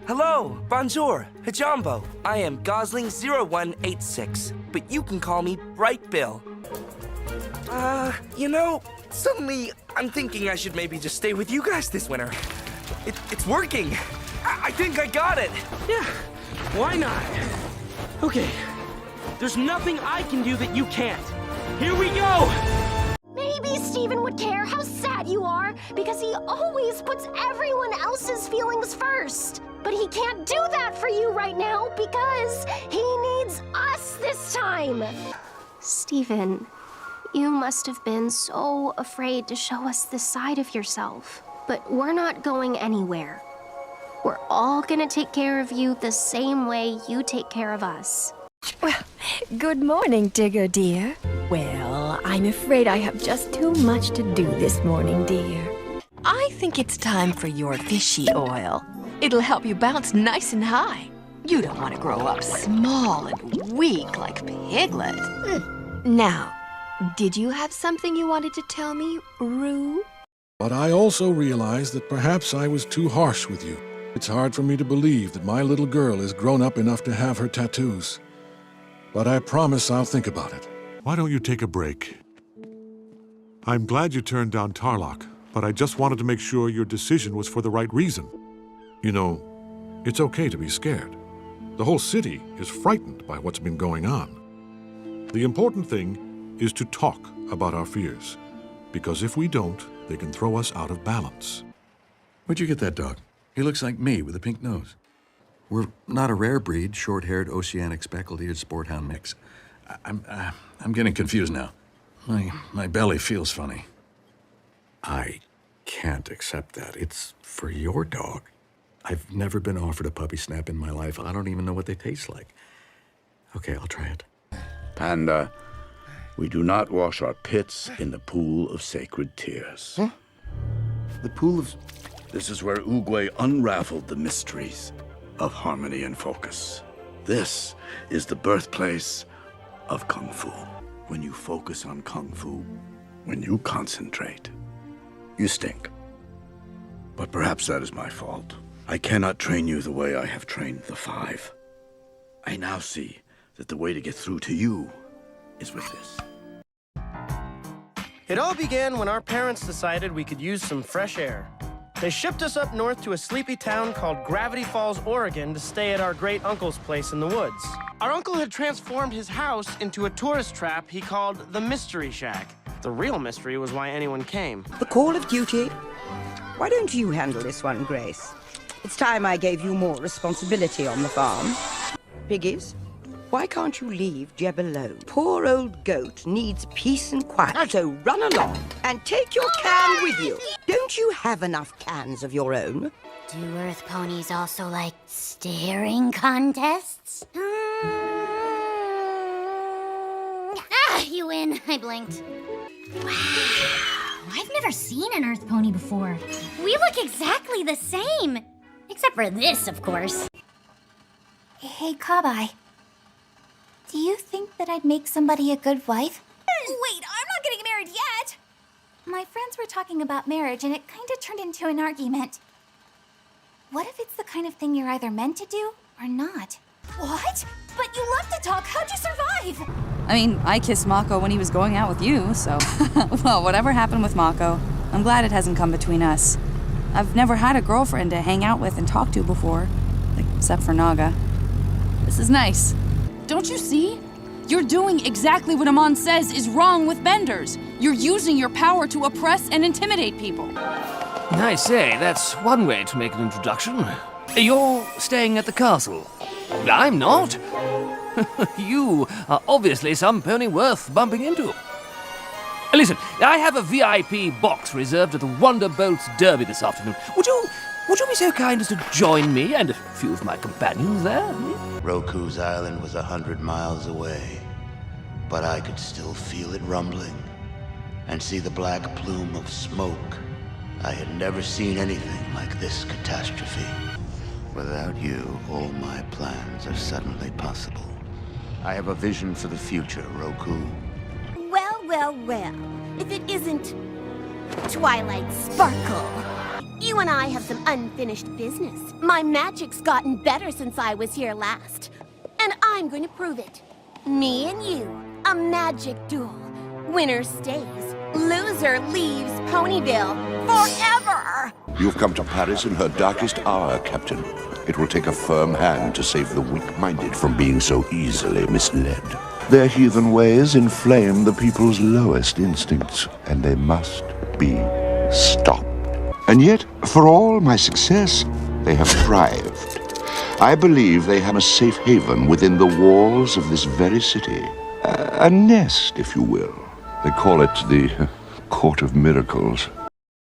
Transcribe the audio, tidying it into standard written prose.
Hello, bonjour, hajambo. I am Gosling0186, but you can call me Bright Bill. Suddenly I'm thinking I should maybe just stay with you guys this winter. It's working. I think I got it. Yeah, why not? Okay, there's nothing I can do that you can't. Here we go! Maybe Steven would care how sad you are, because he always puts everyone else's feelings first. But he can't do that for you right now, because he needs us this time. Steven, you must have been so afraid to show us this side of yourself. But we're not going anywhere. We're all gonna take care of you the same way you take care of us. Well, good morning, Digger dear. Well, I'm afraid I have just too much to do this morning, dear. I think it's time for your fishy oil. It'll help you bounce nice and high. You don't want to grow up small and weak like Piglet. Now, did you have something you wanted to tell me, Rue? But I also realized that perhaps I was too harsh with you. It's hard for me to believe that my little girl is grown up enough to have her tattoos. But I promise I'll think about it. Why don't you take a break? I'm glad you turned down Tarlock, but I just wanted to make sure your decision was for the right reason. You know, it's okay to be scared. The whole city is frightened by what's been going on. The important thing is to talk about our fears, because if we don't, they can throw us out of balance. Where'd you get that dog? He looks like me with a pink nose. We're not a rare breed, short-haired oceanic speckled-eared sporthound mix. I'm getting confused now. My belly feels funny. I can't accept that. It's for your dog. I've never been offered a puppy snap in my life. I don't even know what they taste like. Okay, I'll try it. Panda, we do not wash our pits in the pool of sacred tears. Huh? The pool of... This is where Oogway unraveled the mysteries of harmony and focus. This is the birthplace of Kung Fu. When you focus on Kung Fu, when you concentrate, you stink. But perhaps that is my fault. I cannot train you the way I have trained the five. I now see that the way to get through to you is with this. It all began when our parents decided we could use some fresh air. They shipped us up north to a sleepy town called Gravity Falls, Oregon to stay at our great-uncle's place in the woods. Our uncle had transformed his house into a tourist trap he called the Mystery Shack. The real mystery was why anyone came. The call of duty. Why don't you handle this one, Grace? It's time I gave you more responsibility on the farm. Piggies, why can't you leave Jeb alone? Poor old goat needs peace and quiet, so run along and take your can with you. Don't you have enough cans of your own? Do Earth ponies also like staring contests? You win. I blinked. Wow, I've never seen an Earth pony before. We look exactly the same. Except for this, of course. Hey, Kabai. Do you think that I'd make somebody a good wife? Wait, I'm not getting married yet! My friends were talking about marriage, and it kind of turned into an argument. What if it's the kind of thing you're either meant to do or not? What? But you love to talk. How'd you survive? I mean, I kissed Mako when he was going out with you, so... Well, whatever happened with Mako, I'm glad it hasn't come between us. I've never had a girlfriend to hang out with and talk to before, except for Naga. This is nice. Don't you see? You're doing exactly what Amon says is wrong with benders. You're using your power to oppress and intimidate people. I say, that's one way to make an introduction. You're staying at the castle. I'm not. You are obviously some pony worth bumping into. Listen, I have a VIP box reserved at the Wonderbolts Derby this afternoon. Would you be so kind as to join me and a few of my companions there? Roku's island was 100 miles away, but I could still feel it rumbling and see the black plume of smoke. I had never seen anything like this catastrophe. Without you, all my plans are suddenly possible. I have a vision for the future, Roku. Well, if it isn't Twilight Sparkle. You and I have some unfinished business. My magic's gotten better since I was here last. And I'm going to prove it. Me and you, a magic duel. Winner stays, loser leaves Ponyville forever! You've come to Paris in her darkest hour, Captain. It will take a firm hand to save the weak-minded from being so easily misled. Their heathen ways inflame the people's lowest instincts, and they must be stopped. And yet, for all my success, they have thrived. I believe they have a safe haven within the walls of this very city. A nest, if you will. They call it the Court of Miracles.